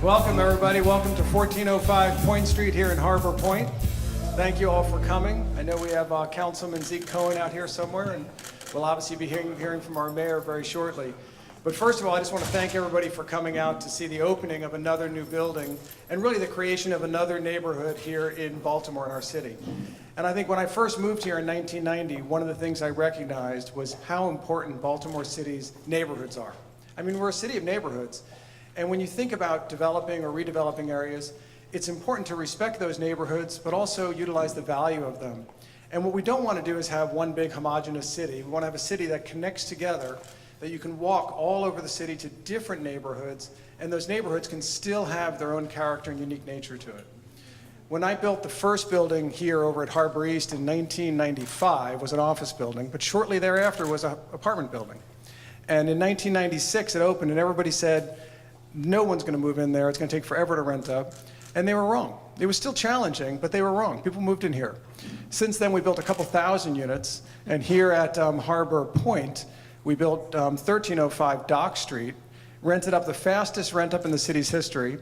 Welcome, everybody. Welcome to 1405 Point Street here in Harbor Point. Thank you all for coming. I know we have Councilman Zeke Cohen out here somewhere, and we'll obviously be hearing from our mayor very shortly. But first of all, I just want to thank everybody for coming out to see the opening of another new building and really the creation of another neighborhood here in Baltimore, in our city. And I think when I first moved here in 1990, one of the things I recognized was how important Baltimore City's neighborhoods are. I mean, we're a city of neighborhoods. And when you think about developing or redeveloping areas, it's important to respect those neighborhoods, but also utilize the value of them. And what we don't want to do is have one big homogeneous city. We want to have a city that connects together, that you can walk all over the city to different neighborhoods, and those neighborhoods can still have their own character and unique nature to it. When I built the first building here over at Harbor East in 1995, was an office building, but shortly thereafter was an apartment building. And in 1996 it opened, and everybody said, no one's going to move in there, it's going to take forever to rent up. And they were wrong. It was still challenging, but they were wrong. People moved in here. Since then, we built a couple thousand units, and here at Harbor Point, we built 1305 Dock Street, rented up the fastest rent up in the city's history,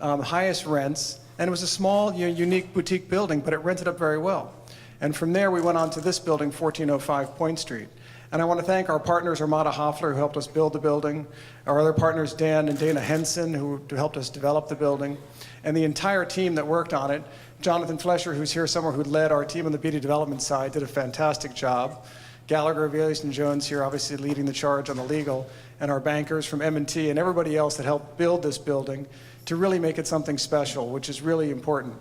highest rents, and it was a small, unique boutique building, but it rented up very well. And from there, we went on to this building, 1405 Point Street. And I want to thank our partners, Armada Hoffler, who helped us build the building, our other partners, Dan and Dana Henson, who helped us develop the building, and the entire team that worked on it. Jonathan Flesher, who's here somewhere, who led our team on the BD development side, did a fantastic job. Gallagher, Aviles, and Jones here, obviously leading the charge on the legal, and our bankers from M&T and everybody else that helped build this building to really make it something special, which is really important.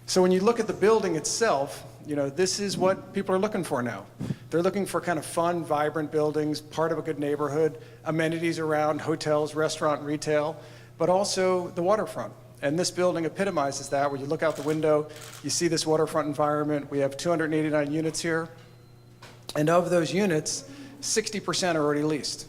So when you look at the building itself, this is what people are looking for now. They're looking for kind of fun, vibrant buildings, part of a good neighborhood, amenities around, hotels, restaurant, retail, but also the waterfront. And this building epitomizes that. When you look out the window, you see this waterfront environment. We have 289 units here. And of those units, 60% are already leased.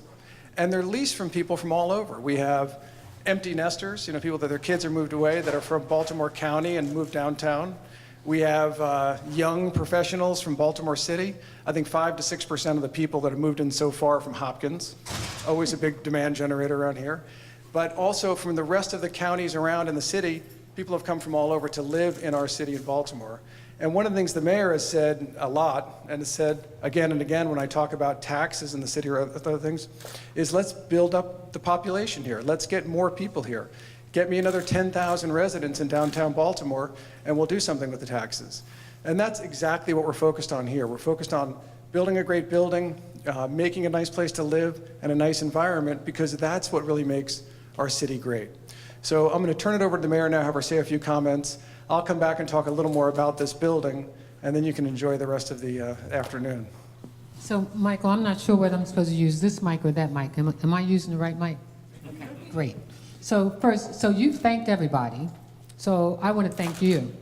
And they're leased from people from all over. We have empty nesters, people that their kids are moved away that are from Baltimore County and moved downtown. We have young professionals from Baltimore City. I think 5 to 6% of the people that have moved in so far from Hopkins. Always a big demand generator around here. But also from the rest of the counties around in the city, people have come from all over to live in our city of Baltimore. And one of the things the mayor has said a lot, and has said again and again when I talk about taxes in the city or other things, is let's build up the population here. Let's get more people here. Get me another 10,000 residents in downtown Baltimore, and we'll do something with the taxes. And that's exactly what we're focused on here. We're focused on building a great building, making a nice place to live, and a nice environment, because that's what really makes our city great. So I'm going to turn it over to the mayor now, have her say a few comments. I'll come back and talk a little more about this building, and then you can enjoy the rest of the afternoon. So, Michael, I'm not sure whether I'm supposed to use this mic or that mic. Am I using the right mic? Okay, great. So first, you've thanked everybody. So I want to thank you.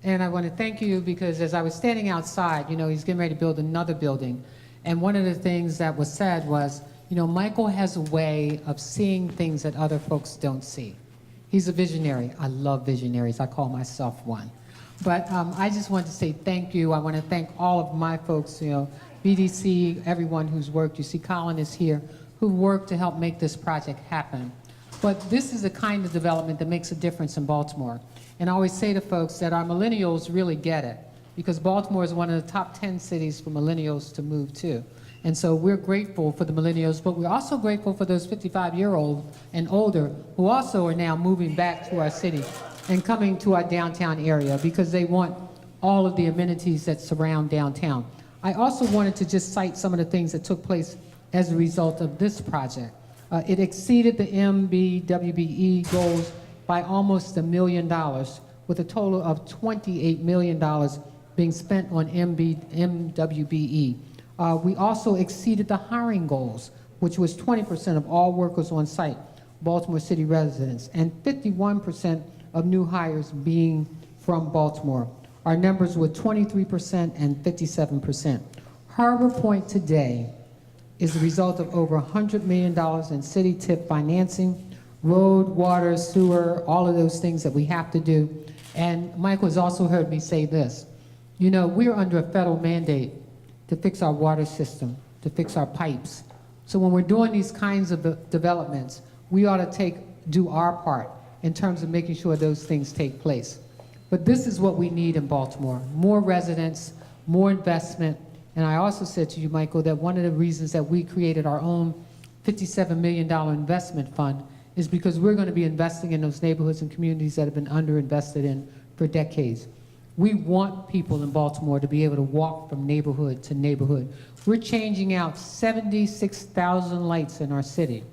And I want to thank you because as I was standing outside, he's getting ready to build another building. And one of the things that was said was, Michael has a way of seeing things that other folks don't see. He's a visionary. I love visionaries. I call myself one. But I just wanted to say thank you. I want to thank all of my folks, BDC, everyone who's worked. You see Colin is here, who worked to help make this project happen. But this is the kind of development that makes a difference in Baltimore. And I always say to folks that our millennials really get it, because Baltimore is one of the top 10 cities for millennials to move to. And so we're grateful for the millennials, but we're also grateful for those 55-year-old and older who also are now moving back to our city and coming to our downtown area because they want all of the amenities that surround downtown. I also wanted to just cite some of the things that took place as a result of this project. It exceeded the MBWBE goals by almost $1 million, with a total of $28 million being spent on MWBE. We also exceeded the hiring goals, which was 20% of all workers on site, Baltimore City residents, and 51% of new hires being from Baltimore. Our numbers were 23% and 57%. Harbor Point today is the result of over $100 million in city tip financing, road, water, sewer, all of those things that we have to do. And Michael has also heard me say this. We're under a federal mandate to fix our water system, to fix our pipes. So when we're doing these kinds of developments, we ought to do our part in terms of making sure those things take place. But this is what we need in Baltimore: more residents, more investment. And I also said to you, Michael, that one of the reasons that we created our own $57 million investment fund is because we're going to be investing in those neighborhoods and communities that have been underinvested in for decades. We want people in Baltimore to be able to walk from neighborhood to neighborhood. We're changing out 76,000 lights in our city.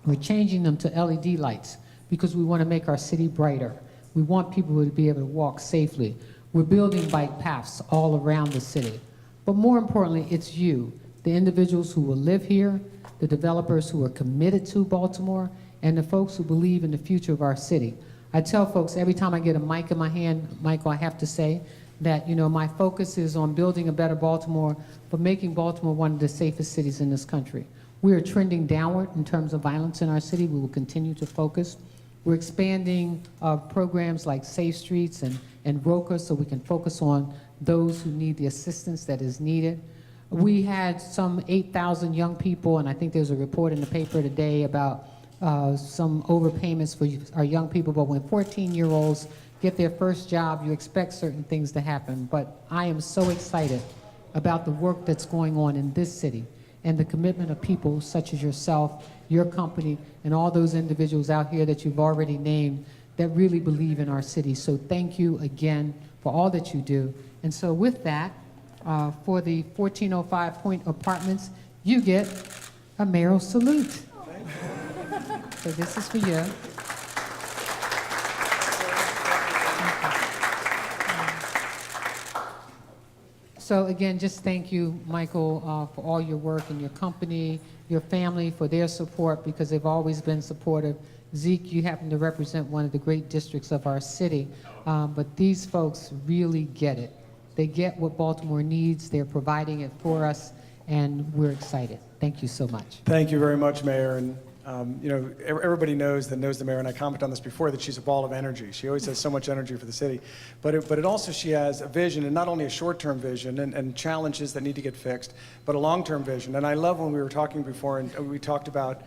We're changing them to LED lights because we want to make our city brighter. We want people to be able to walk safely. We're building bike paths all around the city. But more importantly, it's you, the individuals who will live here, the developers who are committed to Baltimore, and the folks who believe in the future of our city. I tell folks every time I get a mic in my hand, Michael, I have to say that, you know, my focus is on building a better Baltimore, but making Baltimore one of the safest cities in this country. We are trending downward in terms of violence in our city. We will continue to focus. We're expanding programs like Safe Streets and ROCA so we can focus on those who need the assistance that is needed. We had some 8,000 young people, and I think there's a report in the paper today about some overpayments for our young people, but when 14-year-olds get their first job, you expect certain things to happen. But I am so excited about the work that's going on in this city and the commitment of people such as yourself, your company, and all those individuals out here that you've already named that really believe in our city. So thank you again for all that you do. And so with that, for the 1405 Point Apartments, you get a mayoral salute. So this is for you. So again, just thank you, Michael, for all your work and your company, your family for their support because they've always been supportive. Zeke, you happen to represent one of the great districts of our city, but these folks really get it. They get what Baltimore needs, they're providing it for us, and we're excited. Thank you so much. Thank you very much, Mayor. And you know, everybody knows the mayor, and I commented on this before, that she's a ball of energy. She always has so much energy for the city. But it also, she has a vision, and not only a short-term vision and challenges that need to get fixed, but a long-term vision. And I love when we were talking before, and we talked about,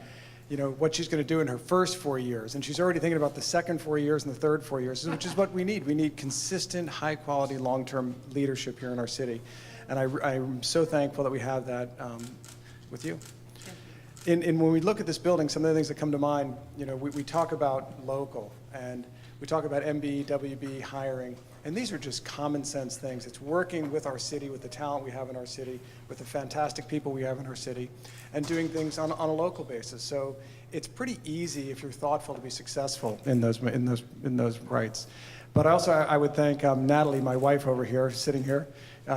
you know, what she's going to do in her first 4 years. And she's already thinking about the second 4 years and the third 4 years, which is what we need. We need consistent, high-quality, long-term leadership here in our city. And I'm so thankful that we have that with you. And when we look at this building, some of the things that come to mind, you know, we talk about local, and we talk about MB, WB, hiring, and these are just common sense things. It's working with our city, with the talent we have in our city, with the fantastic people we have in our city, and doing things on a local basis. So it's pretty easy if you're thoughtful to be successful in those rights. But also I would thank Natalie, my wife over here, sitting here.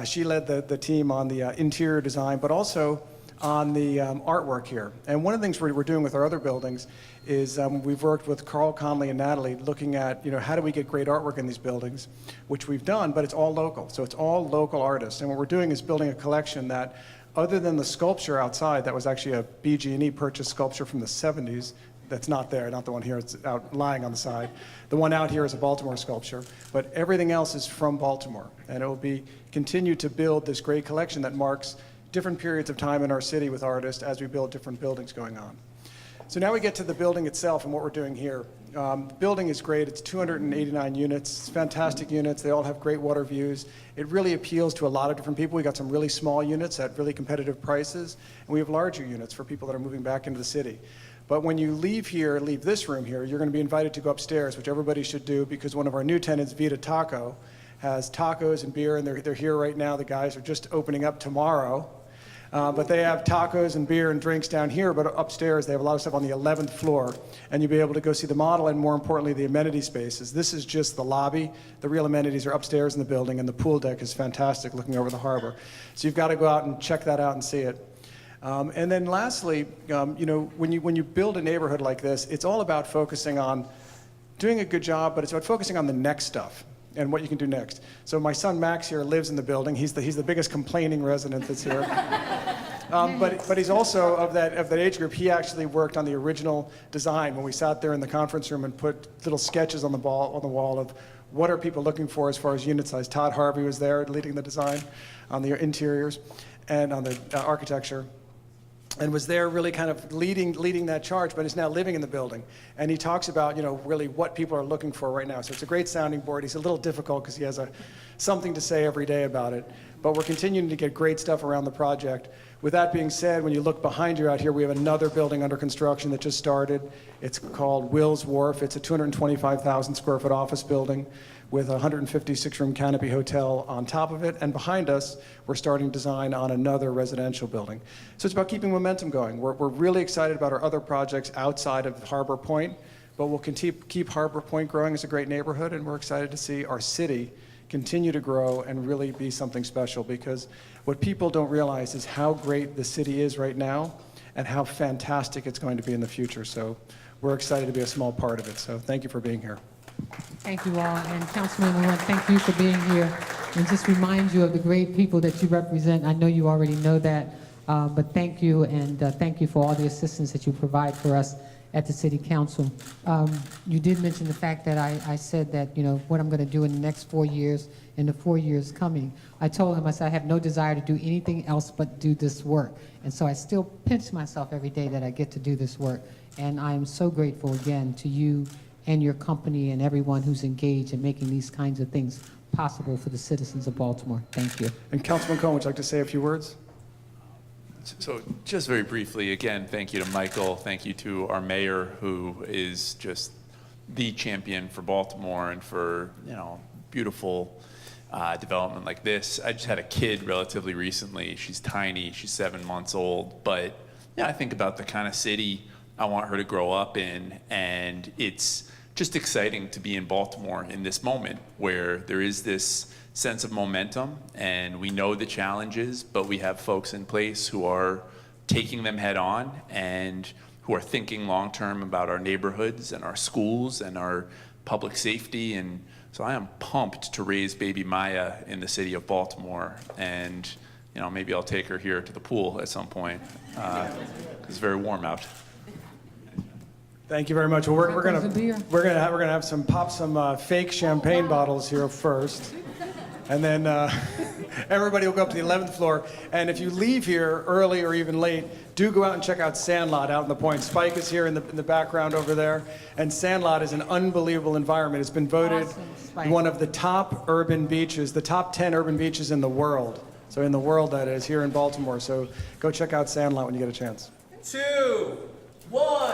She led the team on the interior design, but also on the artwork here. And one of the things we're doing with our other buildings is we've worked with Carl Conley and Natalie looking at, you know, how do we get great artwork in these buildings, which we've done, but it's all local. So it's all local artists. And what we're doing is building a collection that, other than the sculpture outside, that was actually a BG&E purchased sculpture from the 70s, that's not there, not the one here, it's out lying on the side. The one out here is a Baltimore sculpture, but everything else is from Baltimore. And it will be continue to build this great collection that marks different periods of time in our city with artists as we build different buildings going on. So now we get to the building itself and what we're doing here. The building is great. It's 289 units. It's fantastic units. They all have great water views. It really appeals to a lot of different people. We got some really small units at really competitive prices, and we have larger units for people that are moving back into the city. But when you leave this room here, you're going to be invited to go upstairs, which everybody should do, because one of our new tenants, Vita Taco, has tacos and beer, and they're here right now. The guys are just opening up tomorrow. But they have tacos and beer and drinks down here, but upstairs they have a lot of stuff on the 11th floor, and you'll be able to go see the model and, more importantly, the amenity spaces. This is just the lobby. The real amenities are upstairs in the building, and the pool deck is fantastic looking over the harbor. So you've got to go out and check that out and see it. And then lastly, you know, when you build a neighborhood like this, it's all about focusing on doing a good job, but it's about focusing on the next stuff and what you can do next. So my son Max here lives in the building. He's the biggest complaining resident that's here. But he's also of that age group. He actually worked on the original design when we sat there in the conference room and put little sketches on the wall of what are people looking for as far as unit size. Todd Harvey was there leading the design on the interiors and on the architecture. and was there really kind of leading that charge, but is now living in the building. And he talks about, really what people are looking for right now. So it's a great sounding board. He's a little difficult because he has something to say every day about it. But we're continuing to get great stuff around the project. With that being said, when you look behind you out here, we have another building under construction that just started. It's called Wills Wharf. It's a 225,000 square foot office building with a 156-room canopy hotel on top of it. And behind us, we're starting design on another residential building. So it's about keeping momentum going. We're really excited about our other projects outside of Harbor Point, but we'll keep Harbor Point growing as a great neighborhood, and we're excited to see our city continue to grow and really be something special, because what people don't realize is how great the city is right now and how fantastic it's going to be in the future. So we're excited to be a small part of it. So thank you for being here. Thank you all, and Councilman, we want to thank you for being here and just remind you of the great people that you represent. I know you already know that, but thank you, and thank you for all the assistance that you provide for us at the City Council. You did mention the fact that I said that, what I'm going to do in the next 4 years and the 4 years coming. I told him, I said, I have no desire to do anything else but do this work. And so I still pinch myself every day that I get to do this work. And I am so grateful again to you and your company and everyone who's engaged in making these kinds of things possible for the citizens of Baltimore. Thank you. And Councilman Cohen, would you like to say a few words? So just very briefly, again, thank you to Michael. Thank you to our mayor, who is just the champion for Baltimore and for, beautiful development like this. I just had a kid relatively recently. She's tiny. She's 7 months old. But yeah, I think about the kind of city I want her to grow up in, and it's just exciting to be in Baltimore in this moment where there is this sense of momentum, and we know the challenges, but we have folks in place who are taking them head on and who are thinking long term about our neighborhoods and our schools and our public safety. And so I am pumped to raise baby Maya in the city of Baltimore, and maybe I'll take her here to the pool at some point. It's very warm out. Thank you very much. Well, we're There's a beer. gonna have pop some fake champagne bottles here first, and then everybody will go up to the 11th floor. And if you leave here early or even late, do go out and check out Sandlot out in the Point. Spike is here in the background over there, and Sandlot is an unbelievable environment. It's been voted Awesome, Spike. one of the top urban beaches, the top 10 urban beaches in the world. So in the world, that is, here in Baltimore. So go check out Sandlot when you get a chance. 2, 1.